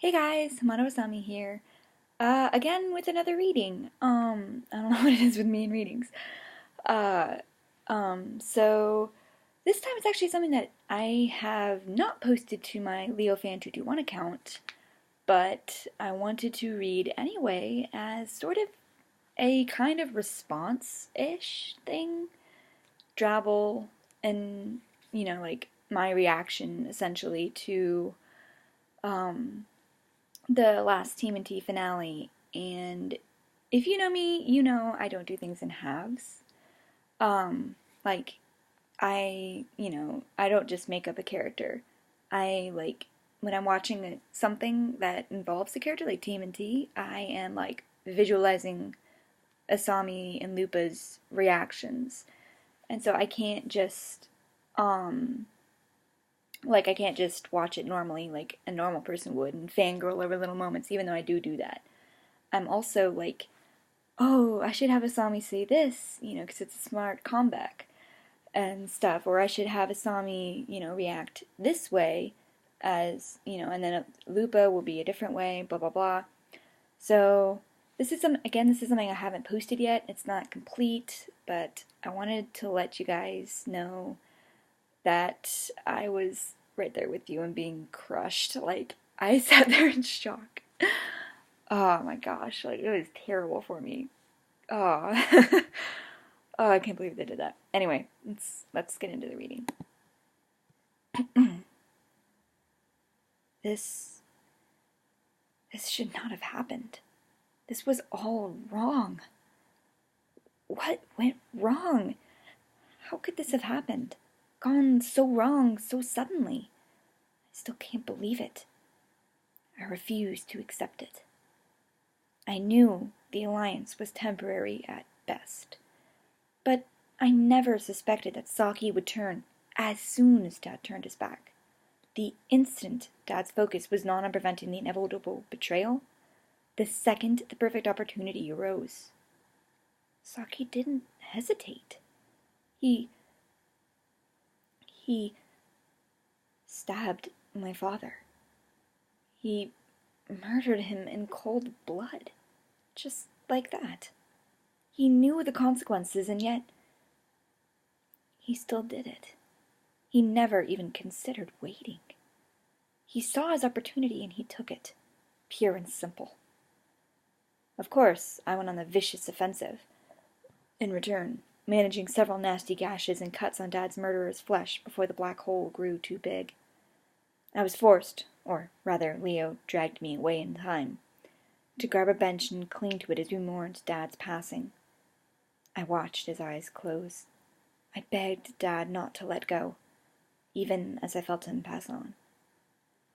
Hey guys, Asami here. Again with another reading. I don't know what it is with me and readings. Uh, so this time it's actually something that I have not posted to my LeoFan221 account, but I wanted to read anyway as sort of a kind of response-ish thing. Drabble and, like my reaction essentially to, um, the last TMNT finale, and if you know me, you know I don't do things in halves. Like, I don't just make up a character. When I'm watching something that involves a character, like TMNT, I am, like, visualizing Asami and Lupa's reactions. And so um, I can't just watch it normally like a normal person would and fangirl over little moments, even though I do that. I'm also like, oh, I should have Asami say this, because it's a smart comeback and stuff. Or I should have Asami, react this way and then Lupa will be a different way, blah, blah, blah. So this is something I haven't posted yet. It's not complete, but I wanted to let you guys know that I was right there with you and being crushed. Like, I sat there in shock. Oh my gosh, like, it was terrible for me. Oh, oh, I can't believe they did that. Anyway, let's get into the reading. This should not have happened. This was all wrong. What went wrong? How could this have happened? Gone so wrong so suddenly. I still can't believe it. I refuse to accept it. I knew the alliance was temporary at best, but I never suspected that Saki would turn as soon as Dad turned his back. The instant Dad's focus was not on preventing the inevitable betrayal, the second the perfect opportunity arose. Saki didn't hesitate. He stabbed my father. He murdered him in cold blood. Just like that. He knew the consequences, and yet he still did it. He never even considered waiting. He saw his opportunity and he took it, pure and simple. Of course, I went on the vicious offensive. In return, managing several nasty gashes and cuts on Dad's murderer's flesh before the black hole grew too big. I was forced, or rather Leo dragged me away in time, to grab a bench and cling to it as we mourned Dad's passing. I watched his eyes close. I begged Dad not to let go, even as I felt him pass on.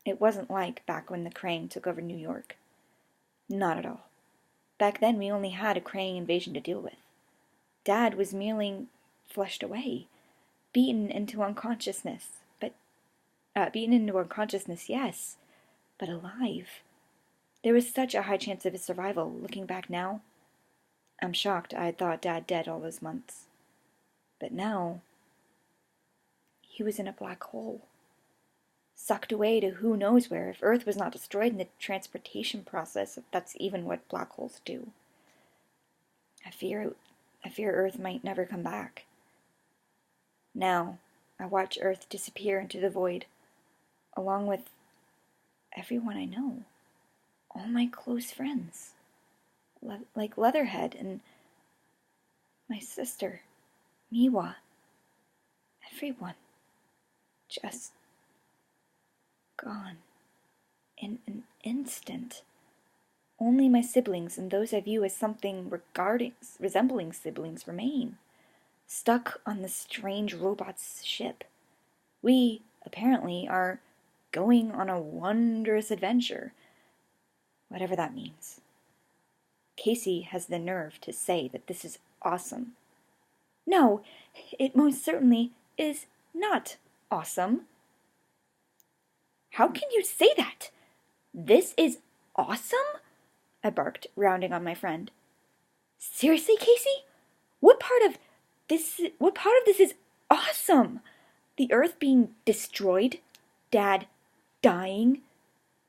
It wasn't like back when the Krang took over New York. Not at all. Back then we only had a Krang invasion to deal with. Dad was merely flushed away, beaten into unconsciousness, yes, but alive. There was such a high chance of his survival, looking back now. I'm shocked I had thought Dad dead all those months. But now, he was in a black hole. Sucked away to who knows where if Earth was not destroyed in the transportation process, if that's even what black holes do. I fear Earth might never come back. Now, I watch Earth disappear into the void, along with everyone I know. All my close friends. Like Leatherhead and my sister, Miwa. Everyone. Just gone. In an instant. Only my siblings and those I view as something resembling siblings remain, stuck on this strange robot's ship. We, apparently, are going on a wondrous adventure, whatever that means. Casey has the nerve to say that this is awesome. No, it most certainly is not awesome. How can you say that? This is awesome? I barked, rounding on my friend. Seriously, Casey? What part of this is awesome? The Earth being destroyed? Dad dying?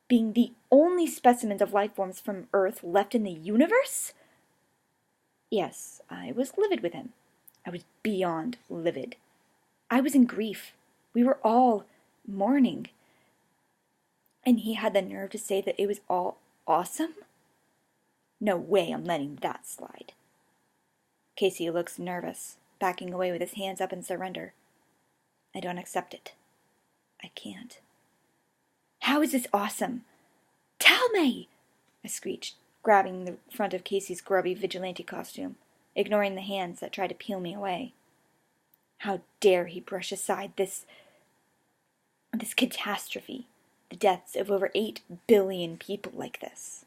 being the only specimens of life forms from Earth left in the universe? Yes, I was livid with him. I was beyond livid. I was in grief. We were all mourning. And he had the nerve to say that it was all awesome? No way I'm letting that slide. Casey looks nervous, backing away with his hands up in surrender. I don't accept it. I can't. How is this awesome? Tell me! I screeched, grabbing the front of Casey's grubby vigilante costume, ignoring the hands that tried to peel me away. How dare he brush aside this catastrophe, the deaths of over 8 billion people like this.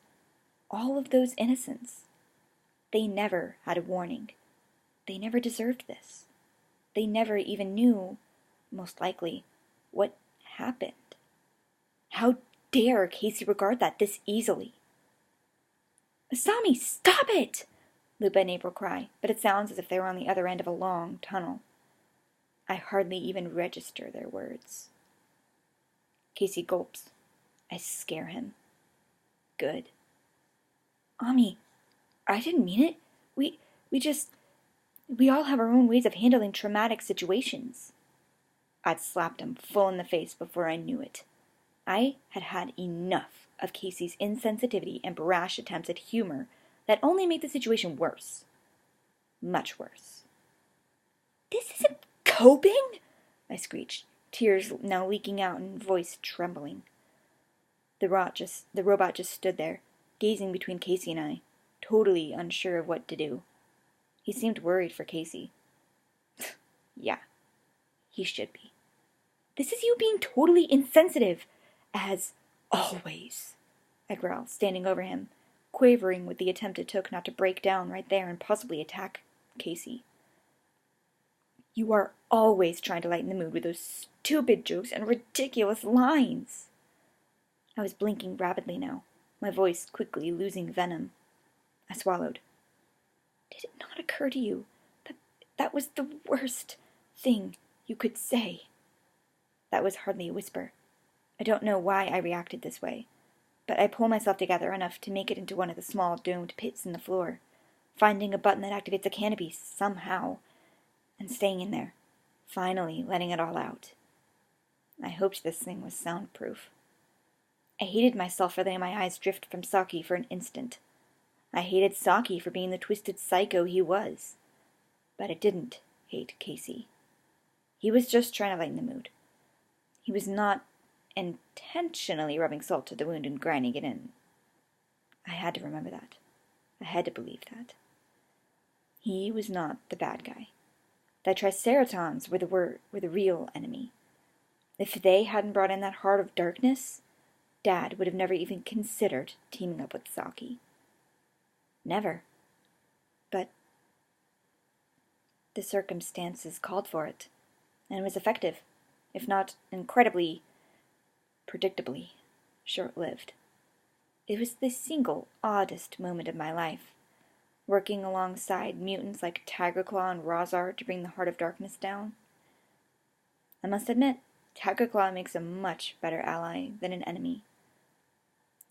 All of those innocents. They never had a warning. They never deserved this. They never even knew, most likely, what happened. How dare Casey regard that this easily? Asami, stop it! Lupa and April cry, but it sounds as if they were on the other end of a long tunnel. I hardly even register their words. Casey gulps. I scare him. Good. Ami, I didn't mean it. We all have our own ways of handling traumatic situations. I'd slapped him full in the face before I knew it. I had had enough of Casey's insensitivity and brash attempts at humor that only made the situation worse. Much worse. This isn't coping? I screeched, tears now leaking out and voice trembling. The robot just stood there, gazing between Casey and I, totally unsure of what to do. He seemed worried for Casey. Yeah, he should be. This is you being totally insensitive, as always, I growled, standing over him, quavering with the attempt it took not to break down right there and possibly attack Casey. You are always trying to lighten the mood with those stupid jokes and ridiculous lines. I was blinking rapidly now, my voice quickly losing venom. I swallowed. Did it not occur to you that was the worst thing you could say? That was hardly a whisper. I don't know why I reacted this way, but I pull myself together enough to make it into one of the small domed pits in the floor, finding a button that activates a canopy somehow, and staying in there, finally letting it all out. I hoped this thing was soundproof. I hated myself for letting my eyes drift from Saki for an instant. I hated Saki for being the twisted psycho he was. But I didn't hate Casey. He was just trying to lighten the mood. He was not intentionally rubbing salt to the wound and grinding it in. I had to remember that. I had to believe that. He was not the bad guy. The Triceratons were the real enemy. If they hadn't brought in that heart of darkness, Dad would have never even considered teaming up with Saki. Never. But the circumstances called for it, and it was effective, if not incredibly, predictably, short-lived. It was the single oddest moment of my life, working alongside mutants like Tigerclaw and Razar to bring the Heart of Darkness down. I must admit, Tigerclaw makes a much better ally than an enemy.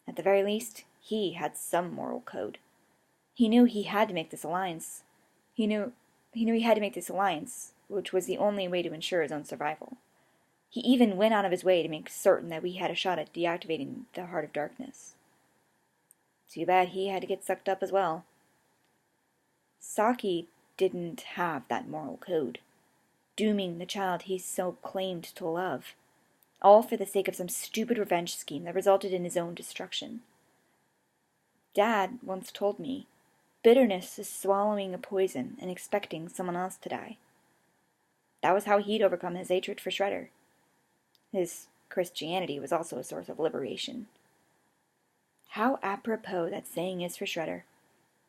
At the very least, he had some moral code. He knew he had to make this alliance. He knew he had to make this alliance, which was the only way to ensure his own survival. He even went out of his way to make certain that we had a shot at deactivating the Heart of Darkness. Too bad he had to get sucked up as well. Saki didn't have that moral code, dooming the child he so claimed to love, all for the sake of some stupid revenge scheme that resulted in his own destruction. Dad once told me, bitterness is swallowing a poison and expecting someone else to die. That was how he'd overcome his hatred for Shredder. His Christianity was also a source of liberation. How apropos that saying is for Shredder,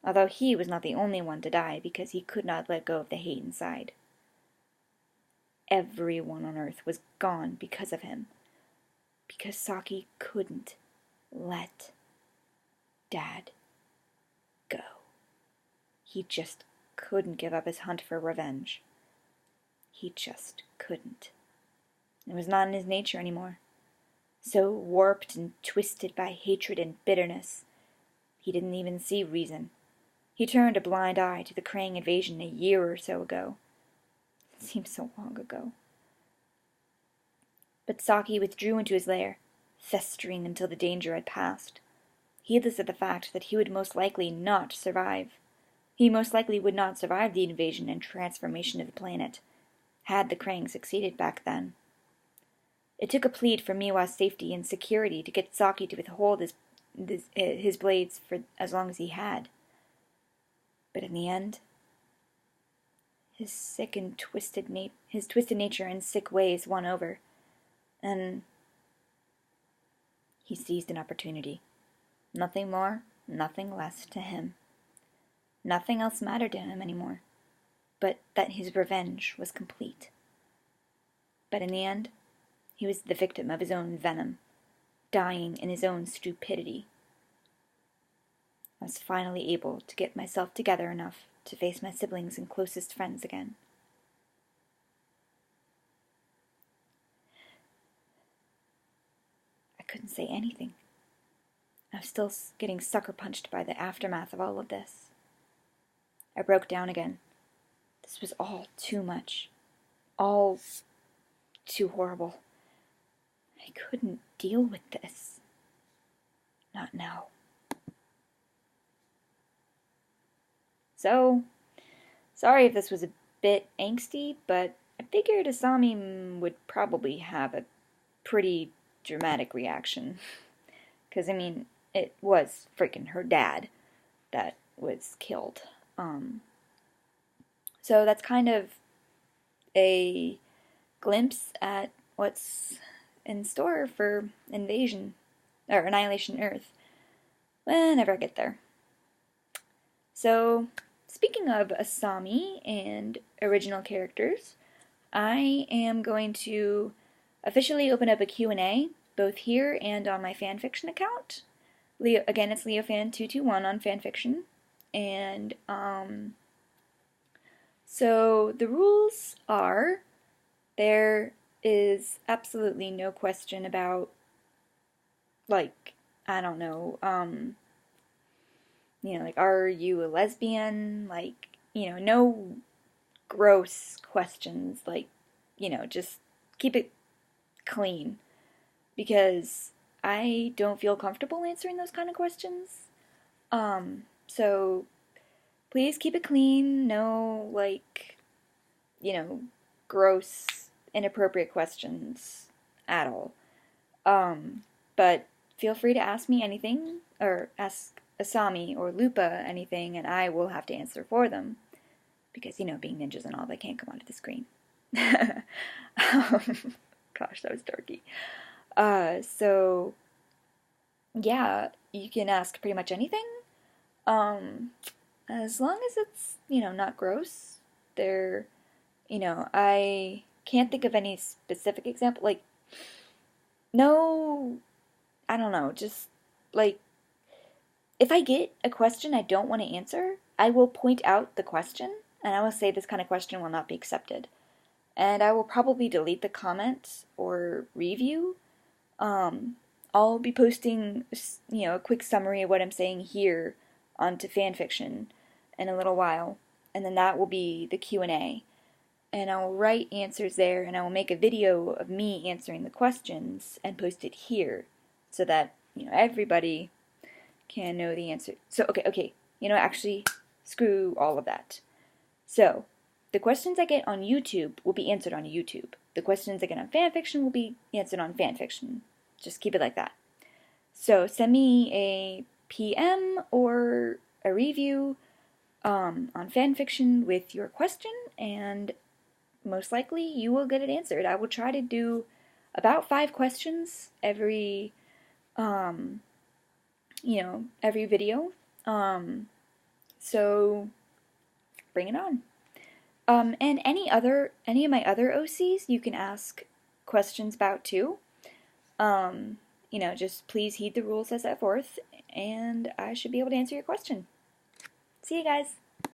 although he was not the only one to die because he could not let go of the hate inside. Everyone on Earth was gone because of him, because Saki couldn't let Dad go. He just couldn't give up his hunt for revenge. He just couldn't. It was not in his nature anymore. so warped and twisted by hatred and bitterness. He didn't even see reason. He turned a blind eye to the Krang invasion a year or so ago. It seems so long ago. But Saki withdrew into his lair, festering until the danger had passed, heedless of the fact that he would most likely not survive. He most likely would not survive the invasion and transformation of the planet, had the Krang succeeded back then. It took a plead for Miwa's safety and security to get Saki to withhold his blades for as long as he had. But in the end, his twisted nature and sick ways won over, and he seized an opportunity. Nothing more, nothing less to him. Nothing else mattered to him anymore, but that his revenge was complete. But in the end, he was the victim of his own venom, dying in his own stupidity. I was finally able to get myself together enough to face my siblings and closest friends again. I couldn't say anything. I was still getting sucker punched by the aftermath of all of this. I broke down again. This was all too much. All too horrible. I couldn't deal with this. Not now. So, sorry if this was a bit angsty, but I figured Asami would probably have a pretty dramatic reaction. Because, I mean, it was freaking her dad that was killed. So that's kind of a glimpse at what's in store for Annihilation Earth whenever I get there. So, speaking of Asami and original characters, I am going to officially open up a Q&A, both here and on my fanfiction account. Again, it's LeoFan221 on fanfiction. And, so the rules are, there is absolutely no question about, like, I don't know, like, are you a lesbian? Like, no gross questions, like, just keep it clean. Because I don't feel comfortable answering those kind of questions. So please keep it clean. No, like, gross, inappropriate questions at all. But feel free to ask me anything, or ask Asami or Lupa anything, and I will have to answer for them. Because, being ninjas and all, they can't come onto the screen. Gosh, that was darky. So, yeah, you can ask pretty much anything. As long as it's, not gross. I can't think of any specific example. Like, no, I don't know, just, like, if I get a question I don't want to answer, I will point out the question, and I will say this kind of question will not be accepted. And I will probably delete the comment or review. I'll be posting, a quick summary of what I'm saying here onto fanfiction in a little while, and then that will be the Q&A. And I will write answers there, and I will make a video of me answering the questions and post it here, so that, everybody can know the answer. So, okay, actually, screw all of that. So, the questions I get on YouTube will be answered on YouTube. The questions I get on fanfiction will be answered on fanfiction. Just keep it like that. So, send me a PM or a review on fanfiction with your question, and most likely you will get it answered. I will try to do about 5 questions every video. So bring it on. And any of my other OCs you can ask questions about too. Just please heed the rules as set forth, and I should be able to answer your question. See you guys.